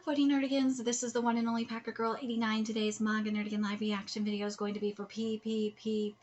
up, Woody Nerdigans? This is the one and only Packer Girl 89. Today's Manga Nerdigan live reaction video is going to be for PPPPPP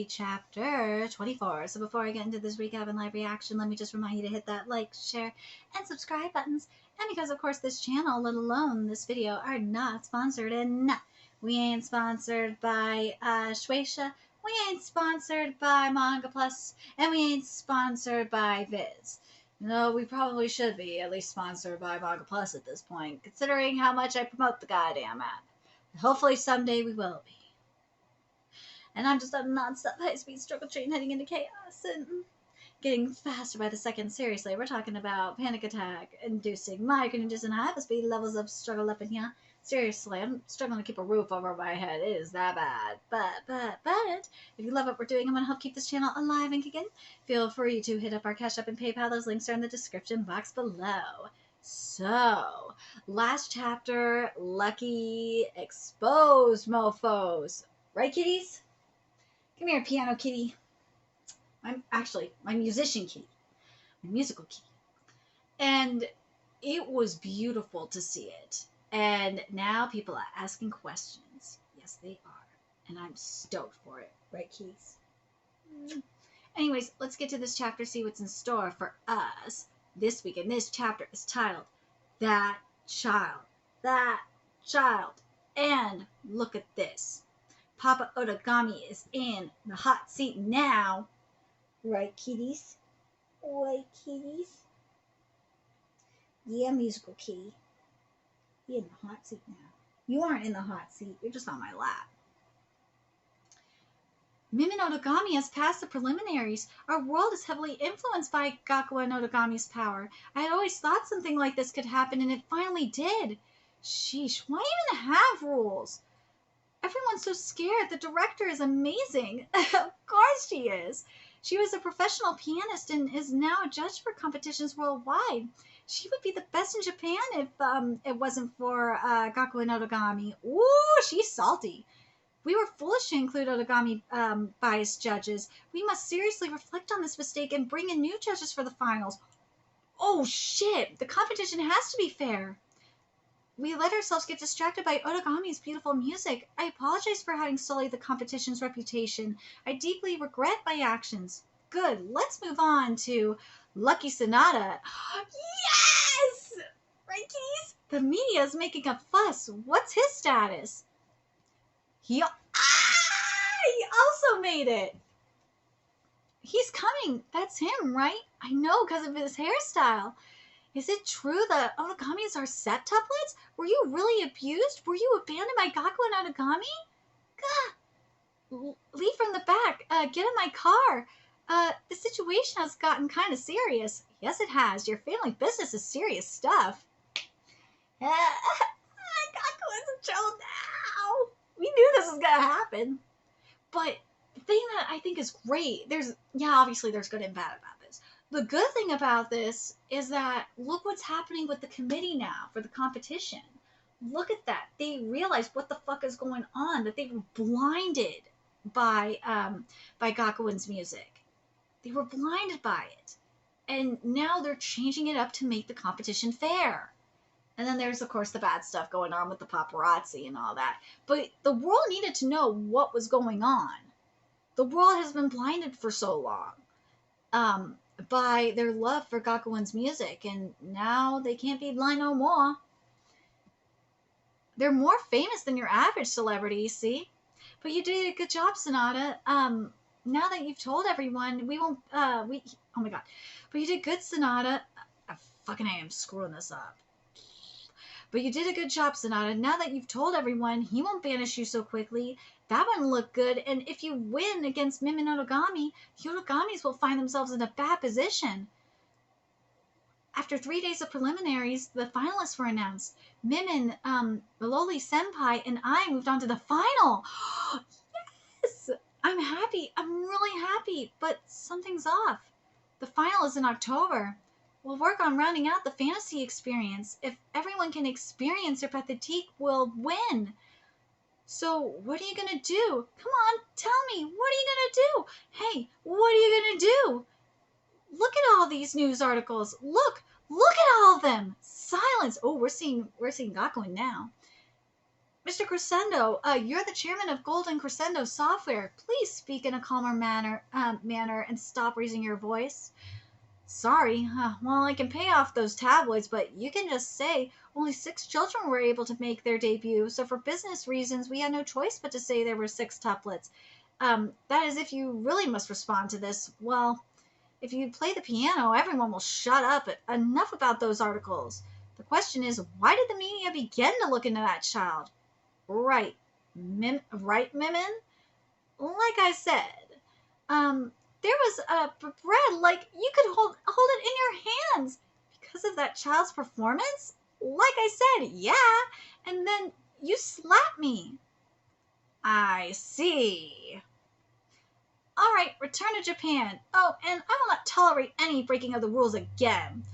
chapter 24. So before I get into this recap and live reaction, let me just remind you to hit that like, share, and subscribe buttons. And because, of course, this channel, let alone this video, are not sponsored. And no, we ain't sponsored by Shueisha. We ain't sponsored by Manga Plus. And we ain't sponsored by Viz. No, we probably should be at least sponsored by Manga Plus at this point, considering how much I promote the goddamn app. Hopefully someday we will be. And I'm just on a non-stop high-speed struggle train heading into chaos and getting faster by the second. Seriously, we're talking about panic attack inducing migraine-inducing hyperspeed levels of struggle up in here. Seriously, I'm struggling to keep a roof over my head. It is that bad. But, if you love what we're doing and want to help keep this channel alive and kicking, feel free to hit up our Cash App and PayPal. Those links are in the description box below. So, last chapter, Lucky exposed mofos. Right, kitties? Come here, piano kitty. My musician kitty. My musical kitty. And it was beautiful to see it. And now people are asking questions. Yes, they are. And I'm stoked for it. Right, Keys? Anyways, let's get to this chapter, see what's in store for us this week. And this chapter is titled, That Child. That Child. And look at this. Papa Otagami is in the hot seat now. Right, kitties? Right, kitties? Yeah, musical kitty. You're in the hot seat now. You aren't in the hot seat. You're just on my lap. Mimin Otagami has passed the preliminaries. Our world is heavily influenced by Gakuin Otagami's power. I had always thought something like this could happen, and it finally did. Sheesh, why even have rules? Everyone's so scared. The director is amazing. Of course she is. She was a professional pianist and is now a judge for competitions worldwide. She would be the best in Japan if it wasn't for Gakuin Otagami. Ooh, she's salty. We were foolish to include Otagami biased judges. We must seriously reflect on this mistake and bring in new judges for the finals. Oh shit, the competition has to be fair. We let ourselves get distracted by Otagami's beautiful music. I apologize for having sullied the competition's reputation. I deeply regret my actions. Good, let's move on to Lucky Sonata. Yes! Right, kitties? The media is making a fuss. What's his status? He also made it. He's coming. That's him, right? I know, because of his hairstyle. Is it true that Otagamis are septuplets? Were you really abused? Were you abandoned by Gakuin Otagami? Gah! Leave from the back. Get in my car. The situation has gotten kind of serious. Yes, it has. Your family business is serious stuff. Gakuin's in trouble now. We knew this was going to happen. But the thing that I think is great, obviously there's good and bad about this. The good thing about this is that look what's happening with the committee now for the competition. Look at that. They realized what the fuck is going on, that they were blinded by Gakuin's music. They were blinded by it. And now they're changing it up to make the competition fair. And then there's, of course, the bad stuff going on with the paparazzi and all that. But the world needed to know what was going on. The world has been blinded for so long by their love for Gakuin's music. And now they can't be blind no more. They're more famous than your average celebrity, you see. But you did a good job, Sonata. Now that you've told everyone, we won't, oh my god. But you did good, Sonata. I am screwing this up. But you did a good job, Sonata. Now that you've told everyone, he won't banish you so quickly. That wouldn't look good. And if you win against Mimin Otagami, the Otagamis will find themselves in a bad position. After 3 days of preliminaries, the finalists were announced. Mimin, Loli Senpai, and I moved on to the final. Yes! I'm happy. I'm really happy. But something's off. The final is in October. We'll work on rounding out the fantasy experience. If everyone can experience their pathétique, we'll win. So what are you going to do? Come on, tell me. What are you going to do? Hey, what are you going to do? Look at all these news articles. Look at all of them. Silence. balance. Oh, we're seeing Gakuin now. Mr. Crescendo, you're the chairman of Golden Crescendo Software. Please speak in a calmer manner and stop raising your voice. Sorry. Well, I can pay off those tabloids, but you can just say only 6 children were able to make their debut, so for business reasons, we had no choice but to say there were 6 tuplets. That is, if you really must respond to this. Well, if you play the piano, everyone will shut up. Enough about those articles. The question is, why did the media begin to look into that child? Right. Right, Mimin? Like I said, there was a bread, like, you could hold it in your hands because of that child's performance? Like I said, yeah, and then you slapped me. I see. All right, return to Japan. Oh, and I will not tolerate any breaking of the rules again.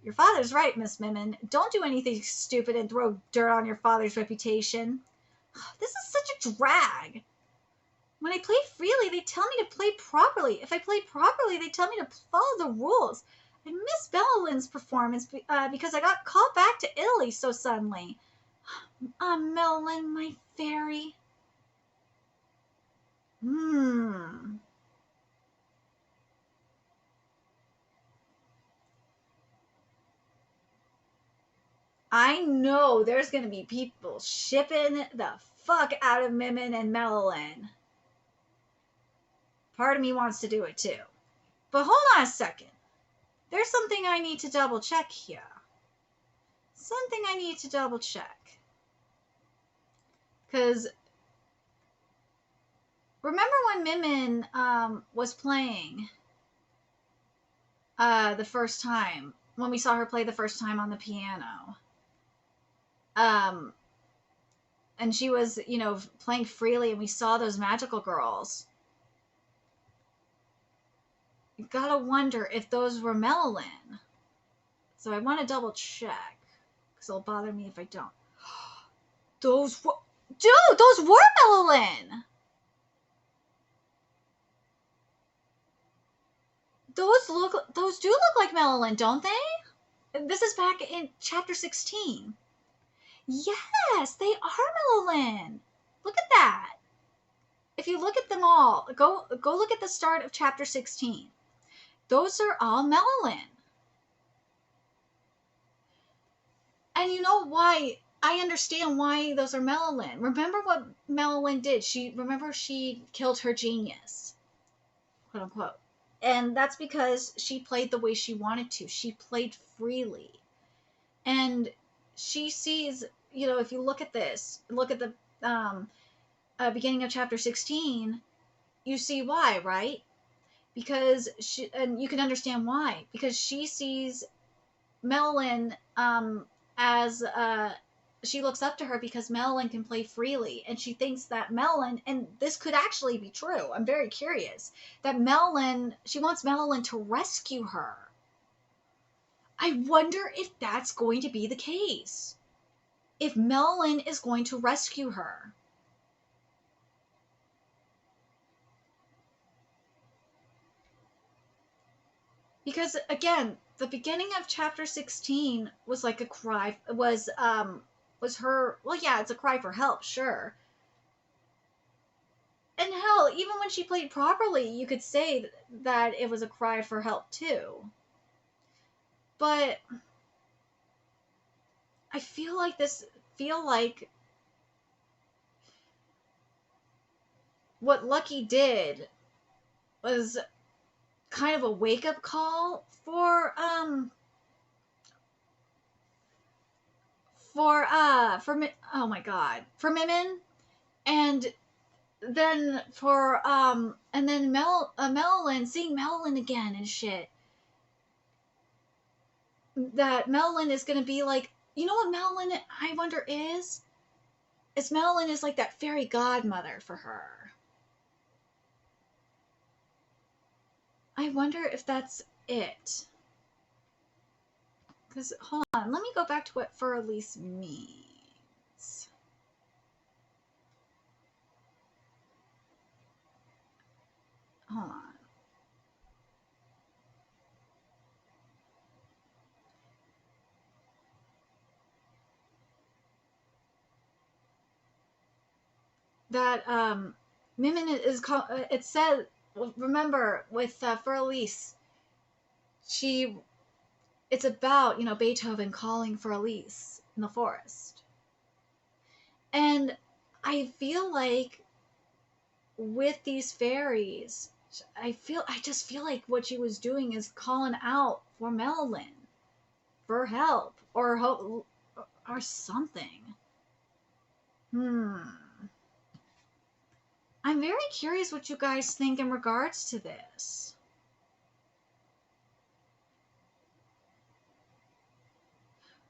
Your father's right, Miss Mimin. Don't do anything stupid and throw dirt on your father's reputation. This is such a drag. When I play freely, they tell me to play properly. If I play properly, they tell me to follow the rules. I missed Bellalin's performance because I got called back to Italy so suddenly. Mellowlin, my fairy. I know there's going to be people shipping the fuck out of Mimin and Mellowlin. Part of me wants to do it too. But hold on a second. There's something I need to double check here. Something I need to double check. Because remember when Mimin was playing the first time, when we saw her play the first time on the piano? And she was, playing freely, and we saw those magical girls. You gotta wonder if those were Mellowlin. So I want to double check, because it'll bother me if I don't. Those were Mellowlin! Those do look like Mellowlin, don't they? This is back in chapter 16. Yes, they are Mellowlin. Look at that. If you look at them all, go look at the start of chapter 16. Those are all Mellowlin. And you know why? I understand why those are Mellowlin. Remember what Mellowlin did? She killed her genius, quote unquote. And that's because she played the way she wanted to. She played freely. And she sees, if you look at this, look at the beginning of chapter 16, you see why, right? Because and you can understand why. Because she sees Mellowlin as she looks up to her because Mellowlin can play freely, and she thinks that Mellowlin, and this could actually be true, I'm very curious, that she wants Mellowlin to rescue her. I wonder if that's going to be the case. If Mellowlin is going to rescue her. Because again, the beginning of chapter 16 was like a cry, was her, well, yeah, it's a cry for help, sure. And hell, even when she played properly, you could say that it was a cry for help too. But I feel like what Lucky did was kind of a wake-up call for Mimin, and then Mellowlin, seeing Mellowlin again and shit, that Mellowlin is gonna be like, you know what Mellowlin, I wonder is Mellowlin is like that fairy godmother for her. I wonder if that's it. Because, hold on, let me go back to what fur lease means. Hold on. that Mimin is called. It said, remember with for Elise, it's about Beethoven calling for Elise in the forest, and I feel like with these fairies, I just feel like what she was doing is calling out for Melon for help or hope or something. I'm very curious what you guys think in regards to this.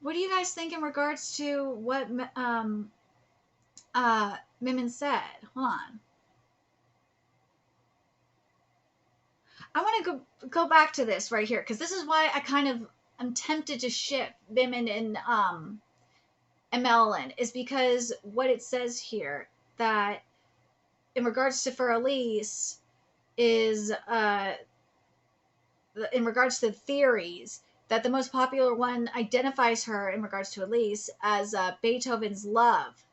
What do you guys think in regards to what Mimin said? Hold on. I want to go back to this right here because this is why I'm tempted to ship Mimin and Melon, is because what it says here that in regards to for Elise is in regards to the theories, that the most popular one identifies her in regards to Elise as Beethoven's love.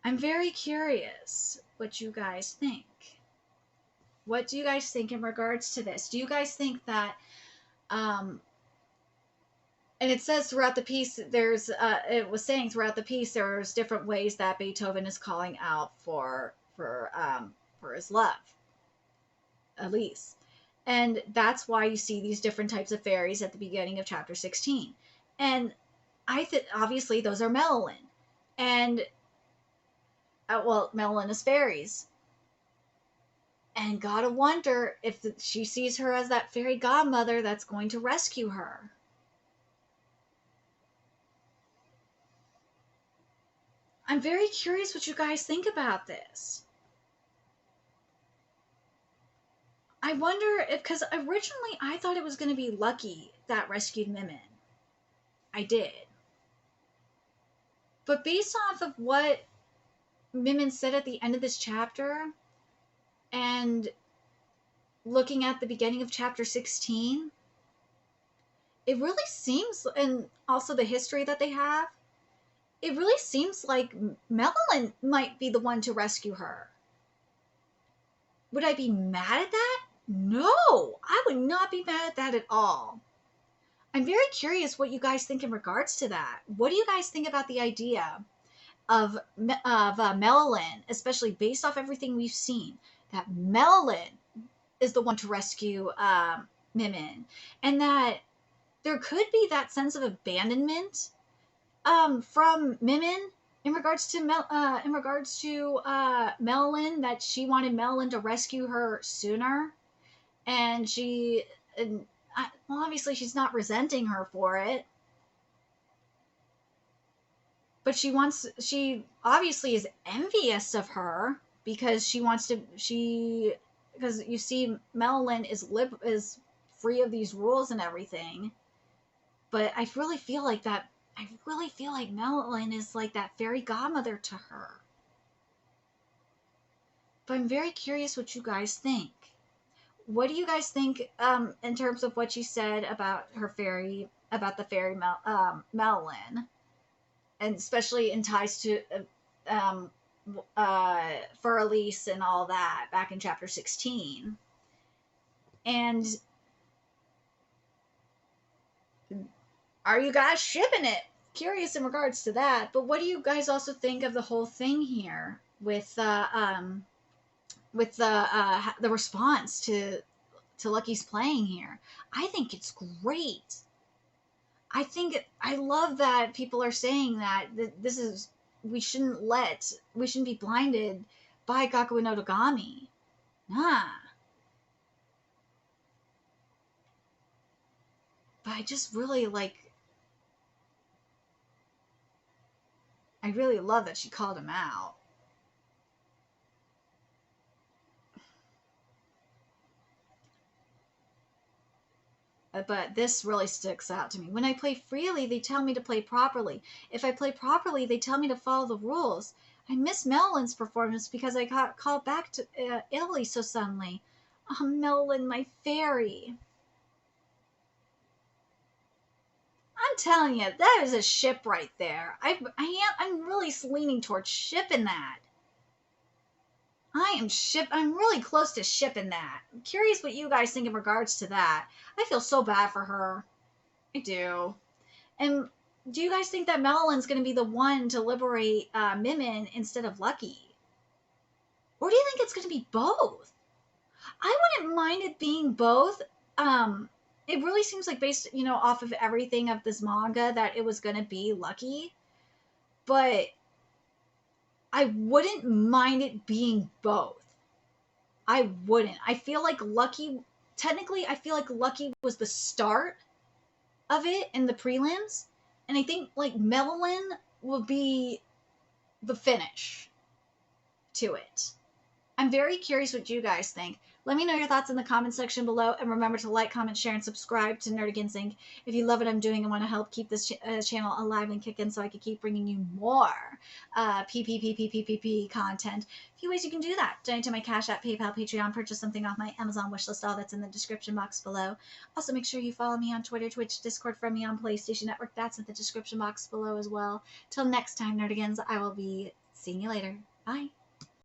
I'm very curious what you guys think. What do you guys think in regards to this? Do you guys think that and it says throughout the piece, it was saying throughout the piece there's different ways that Beethoven is calling out for his love, Elise. And that's why you see these different types of fairies at the beginning of chapter 16. And I think obviously those are Melon. And Melon is fairies. And gotta wonder if she sees her as that fairy godmother that's going to rescue her. I'm very curious what you guys think about this. I wonder if, because originally I thought it was going to be Lucky that rescued Mimin. I did. But based off of what Mimin said at the end of this chapter, and looking at the beginning of chapter 16, it really seems, and also the history that they have, it really seems like Melon might be the one to rescue her. Would I be mad at that? No, I would not be mad at that at all. I'm very curious what you guys think in regards to that. What do you guys think about the idea of Melon, especially based off everything we've seen, that Melon is the one to rescue Mimin, and that there could be that sense of abandonment from Mimin in regards to Melon, that she wanted Melon to rescue her sooner, and obviously she's not resenting her for it, but she obviously is envious of her because because you see Melon is free of these rules and everything. But I really feel like Melon is like that fairy godmother to her. But I'm very curious what you guys think. What do you guys think in terms of what she said about the fairy Melon, and especially in ties to for Elise and all that back in chapter 16? And are you guys shipping it? Curious in regards to that. But what do you guys also think of the whole thing here with the response to Lucky's playing here? I think it's great. I love that people are saying that we shouldn't be blinded by Gaku no Togami. Nah. But I just really I really love that she called him out. But this really sticks out to me. When I play freely, they tell me to play properly. If I play properly, they tell me to follow the rules. I miss Melon's performance because I got called back to Italy so suddenly. Oh, Melon, my fairy. I'm telling you, that is a ship right there. I'm really leaning towards shipping that. I'm really close to shipping that. I'm curious what you guys think in regards to that. I feel so bad for her. I do. And do you guys think that Melon's going to be the one to liberate Mimin instead of Lucky? Or do you think it's going to be both? I wouldn't mind it being both. It really seems like based, off of everything of this manga that it was going to be Lucky. But I wouldn't mind it being both. I wouldn't. I feel like Lucky was the start of it in the prelims. And I think like Melon will be the finish to it. I'm very curious what you guys think. Let me know your thoughts in the comment section below, and remember to like, comment, share, and subscribe to Nerdigans Inc. if you love what I'm doing and want to help keep this channel alive and kicking so I can keep bringing you more PPPPPP content. A few ways you can do that: donate to my Cash App, PayPal, Patreon, purchase something off my Amazon wishlist, all that's in the description box below. Also, make sure you follow me on Twitter, Twitch, Discord, friend me on PlayStation Network, that's in the description box below as well. Till next time, Nerdigans, I will be seeing you later. Bye.